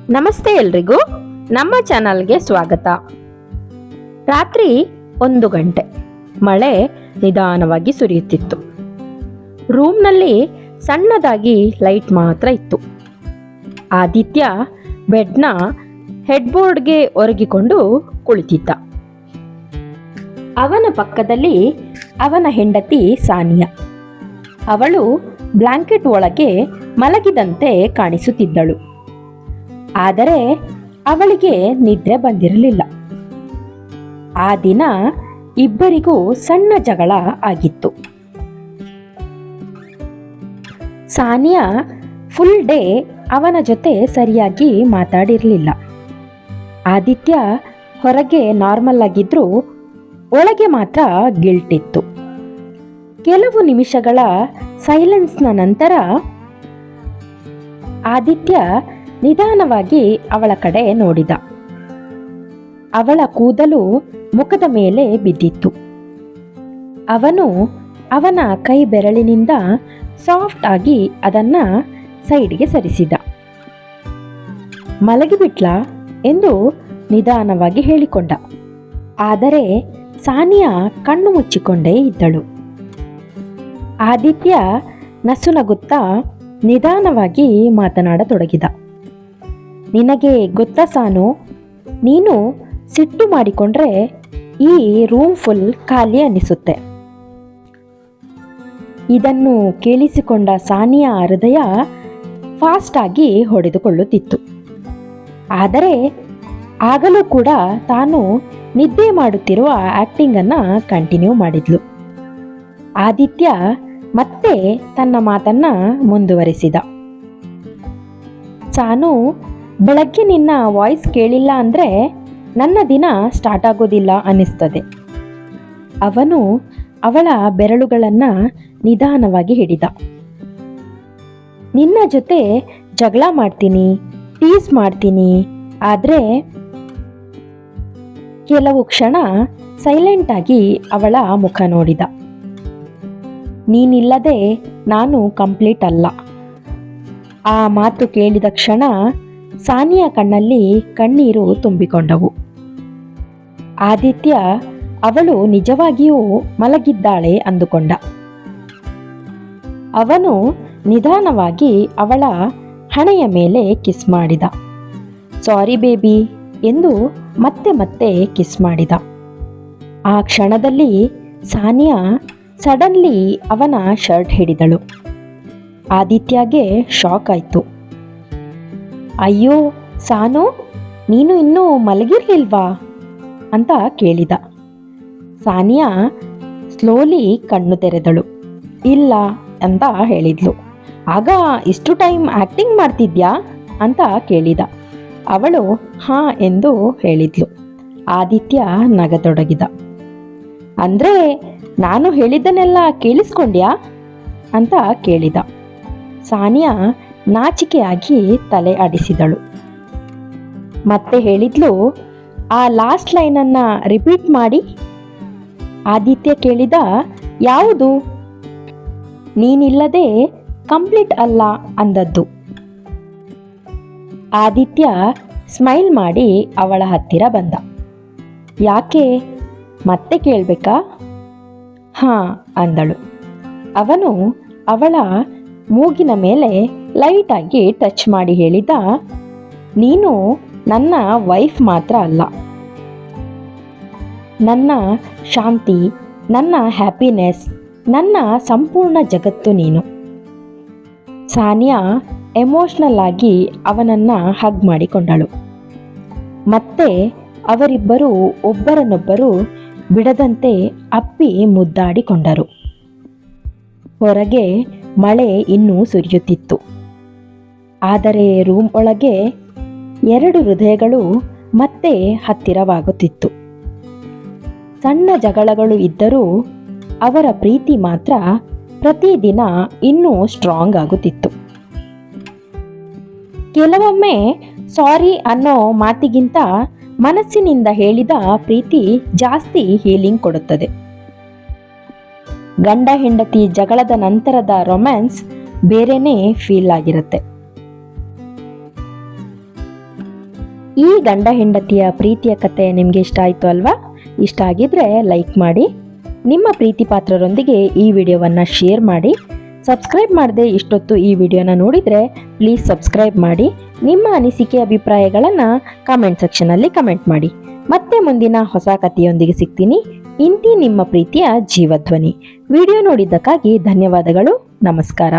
ನಮಸ್ತೆ ಎಲ್ರಿಗೂ, ನಮ್ಮ ಚಾನಲ್ಗೆ ಸ್ವಾಗತ. ರಾತ್ರಿ 1 ಗಂಟೆ, ಮಳೆ ನಿಧಾನವಾಗಿ ಸುರಿಯುತ್ತಿತ್ತು. ರೂಮ್ನಲ್ಲಿ ಸಣ್ಣದಾಗಿ ಲೈಟ್ ಮಾತ್ರ ಇತ್ತು. ಆದಿತ್ಯ ಬೆಡ್ನ ಹೆಡ್ಬೋರ್ಡ್ಗೆ ಒರಗಿಕೊಂಡು ಕುಳಿತಿದ್ದ. ಅವನ ಪಕ್ಕದಲ್ಲಿ ಅವನ ಹೆಂಡತಿ ಸಾನಿಯಾ. ಅವಳು ಬ್ಲಾಂಕೆಟ್ ಒಳಗೆ ಮಲಗಿದಂತೆ ಕಾಣಿಸುತ್ತಿದ್ದಳು. ಆದರೆ ಅವಳಿಗೆ ನಿದ್ರೆ ಬಂದಿರಲಿಲ್ಲ. ಆ ದಿನ ಇಬ್ಬರಿಗೂ ಸಣ್ಣ ಜಗಳ ಆಗಿತ್ತು. ಸಾನಿಯಾ ಫುಲ್ ಡೇ ಅವನ ಜೊತೆ ಸರಿಯಾಗಿ ಮಾತಾಡಿರಲಿಲ್ಲ. ಆದಿತ್ಯ ಹೊರಗೆ ನಾರ್ಮಲ್ ಆಗಿದ್ರೂ ಒಳಗೆ ಮಾತ್ರ ಗಿಲ್ಟ್ ಇತ್ತು. ಕೆಲವು ನಿಮಿಷಗಳ ಸೈಲೆನ್ಸ್ನ ನಂತರ ಆದಿತ್ಯ ನಿಧಾನವಾಗಿ ಅವಳ ಕಡೆ ನೋಡಿದ. ಅವಳ ಕೂದಲು ಮುಖದ ಮೇಲೆ ಬಿದ್ದಿತ್ತು. ಅವನು ಅವನ ಕೈ ಬೆರಳಿನಿಂದ ಸಾಫ್ಟ್ ಆಗಿ ಅದನ್ನ ಸೈಡ್ಗೆ ಸರಿಸಿದ. ಮಲಗಿಬಿಟ್ಲಾ ಎಂದು ನಿಧಾನವಾಗಿ ಹೇಳಿಕೊಂಡ. ಆದರೆ ಸಾನಿಯಾ ಕಣ್ಣು ಮುಚ್ಚಿಕೊಂಡೇ ಇದ್ದಳು. ಆದಿತ್ಯ ನಸುನಗುತ್ತಾ ನಿಧಾನವಾಗಿ ಮಾತನಾಡತೊಡಗಿದ. ನಿನಗೆ ಗೊತ್ತಾ ಸಾನು, ನೀನು ಸಿಟ್ಟು ಮಾಡಿಕೊಂಡ್ರೆ ಈ ರೂಮ್ ಫುಲ್ ಖಾಲಿ ಅನ್ನಿಸುತ್ತೆ. ಇದನ್ನು ಕೇಳಿಸಿಕೊಂಡ ಸಾನಿಯಾ ಹೃದಯ ಫಾಸ್ಟ್ ಆಗಿ ಹೊಡೆದುಕೊಳ್ಳುತ್ತಿತ್ತು. ಆದರೆ ಆಗಲೂ ಕೂಡ ತಾನು ನಿದ್ದೆ ಮಾಡುತ್ತಿರುವ ಆಕ್ಟಿಂಗ್ ಅನ್ನ ಕಂಟಿನ್ಯೂ ಮಾಡಿದ್ಲು. ಆದಿತ್ಯ ಮತ್ತೆ ತನ್ನ ಮಾತನ್ನ ಮುಂದುವರಿಸಿದ. ಸಾನು, ಬೆಳಗ್ಗೆ ನಿನ್ನ ವಾಯ್ಸ್ ಕೇಳಿಲ್ಲ ಅಂದರೆ ನನ್ನ ದಿನ ಸ್ಟಾರ್ಟ್ ಆಗೋದಿಲ್ಲ ಅನ್ನಿಸ್ತದೆ. ಅವನು ಅವಳ ಬೆರಳುಗಳನ್ನು ನಿಧಾನವಾಗಿ ಹಿಡಿದ. ನಿನ್ನ ಜೊತೆ ಜಗಳ ಮಾಡ್ತೀನಿ, ಟೀಸ್ ಮಾಡ್ತೀನಿ, ಆದರೆ ಕೆಲವು ಕ್ಷಣ ಸೈಲೆಂಟಾಗಿ ಅವಳ ಮುಖ ನೋಡಿದ. ನೀನಿಲ್ಲದೆ ನಾನು ಕಂಪ್ಲೀಟ್ ಅಲ್ಲ. ಆ ಮಾತು ಕೇಳಿದ ಕ್ಷಣ ಸಾನಿಯಾ ಕಣ್ಣಲ್ಲಿ ಕಣ್ಣೀರು ತುಂಬಿಕೊಂಡವು. ಆದಿತ್ಯ ಅವಳು ನಿಜವಾಗಿಯೂ ಮಲಗಿದ್ದಾಳೆ ಅಂದುಕೊಂಡ. ಅವನು ನಿಧಾನವಾಗಿ ಅವಳ ಹಣೆಯ ಮೇಲೆ ಕಿಸ್ ಮಾಡಿದ. ಸಾರಿ ಬೇಬಿ ಎಂದು ಮತ್ತೆ ಮತ್ತೆ ಕಿಸ್ ಮಾಡಿದ. ಆ ಕ್ಷಣದಲ್ಲಿ ಸಾನಿಯಾ ಸಡನ್ಲಿ ಅವನ ಶರ್ಟ್ ಹಿಡಿದಳು. ಆದಿತ್ಯಗೆ ಶಾಕ್ ಆಯಿತು. ಅಯ್ಯೋ ಸಾನು, ನೀನು ಇನ್ನೂ ಮಲಗಿರ್ಲಿಲ್ವಾ ಅಂತ ಕೇಳಿದ. ಸಾನಿಯಾ ಸ್ಲೋಲಿ ಕಣ್ಣು ತೆರೆದಳು. ಇಲ್ಲ ಅಂತ ಹೇಳಿದ್ಲು. ಆಗ ಇಷ್ಟು ಟೈಮ್ ಆಕ್ಟಿಂಗ್ ಮಾಡ್ತಿದ್ಯಾ ಅಂತ ಕೇಳಿದ. ಅವಳು ಹಾ ಎಂದು ಹೇಳಿದ್ಲು. ಆದಿತ್ಯ ನಗತೊಡಗಿದ. ಅಂದರೆ ನಾನು ಹೇಳಿದ್ದನ್ನೆಲ್ಲ ಕೇಳಿಸ್ಕೊಂಡ್ಯಾ ಅಂತ ಕೇಳಿದ. ಸಾನಿಯಾ ನಾಚಿಕೆಯಾಗಿ ತಲೆ ಆಡಿಸಿದಳು. ಮತ್ತೆ ಹೇಳಿದ್ಲು, ಆ ಲಾಸ್ಟ್ ಲೈನನ್ನ ರಿಪೀಟ್ ಮಾಡಿ. ಆದಿತ್ಯ ಕೇಳಿದ, ಯಾವುದು? ನೀನಿಲ್ಲದೆ ಕಂಪ್ಲೀಟ್ ಅಲ್ಲ ಅಂದದ್ದು. ಆದಿತ್ಯ ಸ್ಮೈಲ್ ಮಾಡಿ ಅವಳ ಹತ್ತಿರ ಬಂದ. ಯಾಕೆ ಮತ್ತೆ ಕೇಳಬೇಕಾ? ಹಾ ಅಂದಳು. ಅವನು ಅವಳ ಮೂಗಿನ ಮೇಲೆ ಲೈಟಾಗಿ ಟಚ್ ಮಾಡಿ ಹೇಳಿದ, ನೀನು ನನ್ನ ವೈಫ್ ಮಾತ್ರ ಅಲ್ಲ, ನನ್ನ ಶಾಂತಿ, ನನ್ನ ಹ್ಯಾಪಿನೆಸ್, ನನ್ನ ಸಂಪೂರ್ಣ ಜಗತ್ತು ನೀನು. ಸಾನಿಯಾ ಎಮೋಷ್ನಲ್ ಆಗಿ ಅವನನ್ನು ಹಗ್ ಮಾಡಿಕೊಂಡಳು. ಮತ್ತೆ ಅವರಿಬ್ಬರು ಒಬ್ಬರನ್ನೊಬ್ಬರು ಬಿಡದಂತೆ ಅಪ್ಪಿ ಮುದ್ದಾಡಿಕೊಂಡರು. ಹೊರಗೆ ಮಳೆ ಇನ್ನೂ ಸುರಿಯುತ್ತಿತ್ತು. ಆದರೆ ರೂಮ್ ಒಳಗೆ 2 ಹೃದಯಗಳು ಮತ್ತೆ ಹತ್ತಿರವಾಗುತ್ತಿತ್ತು. ಸಣ್ಣ ಜಗಳಗಳು ಇದ್ದರೂ ಅವರ ಪ್ರೀತಿ ಮಾತ್ರ ಪ್ರತಿದಿನ ಇನ್ನೂ ಸ್ಟ್ರಾಂಗ್ ಆಗುತ್ತಿತ್ತು. ಕೆಲವೊಮ್ಮೆ ಸಾರಿ ಅನ್ನೋ ಮಾತಿಗಿಂತ ಮನಸ್ಸಿನಿಂದ ಹೇಳಿದ ಪ್ರೀತಿ ಜಾಸ್ತಿ ಹೀಲಿಂಗ್ ಕೊಡುತ್ತದೆ. ಗಂಡ ಹೆಂಡತಿ ಜಗಳದ ನಂತರದ ರೊಮ್ಯಾನ್ಸ್ ಬೇರೆನೇ ಫೀಲ್ ಆಗಿರುತ್ತೆ. ಈ ಗಂಡ ಹೆಂಡತಿಯ ಪ್ರೀತಿಯ ಕತೆ ನಿಮಗೆ ಇಷ್ಟ ಆಯಿತು ಅಲ್ವಾ? ಇಷ್ಟ ಆಗಿದ್ರೆ ಲೈಕ್ ಮಾಡಿ, ನಿಮ್ಮ ಪ್ರೀತಿ ಪಾತ್ರರೊಂದಿಗೆ ಈ ವಿಡಿಯೋವನ್ನು ಶೇರ್ ಮಾಡಿ. ಸಬ್ಸ್ಕ್ರೈಬ್ ಮಾಡದೆ ಇಷ್ಟೊತ್ತು ಈ ವಿಡಿಯೋನ ನೋಡಿದರೆ ಪ್ಲೀಸ್ ಸಬ್ಸ್ಕ್ರೈಬ್ ಮಾಡಿ. ನಿಮ್ಮ ಅನಿಸಿಕೆ ಅಭಿಪ್ರಾಯಗಳನ್ನು ಕಾಮೆಂಟ್ ಸೆಕ್ಷನಲ್ಲಿ ಕಮೆಂಟ್ ಮಾಡಿ. ಮತ್ತೆ ಮುಂದಿನ ಹೊಸ ಕಥೆಯೊಂದಿಗೆ ಸಿಗ್ತೀನಿ. ಇಂತಿ ನಿಮ್ಮ ಪ್ರೀತಿಯ ಜೀವಧ್ವನಿ. ವಿಡಿಯೋ ನೋಡಿದ್ದಕ್ಕಾಗಿ ಧನ್ಯವಾದಗಳು. ನಮಸ್ಕಾರ.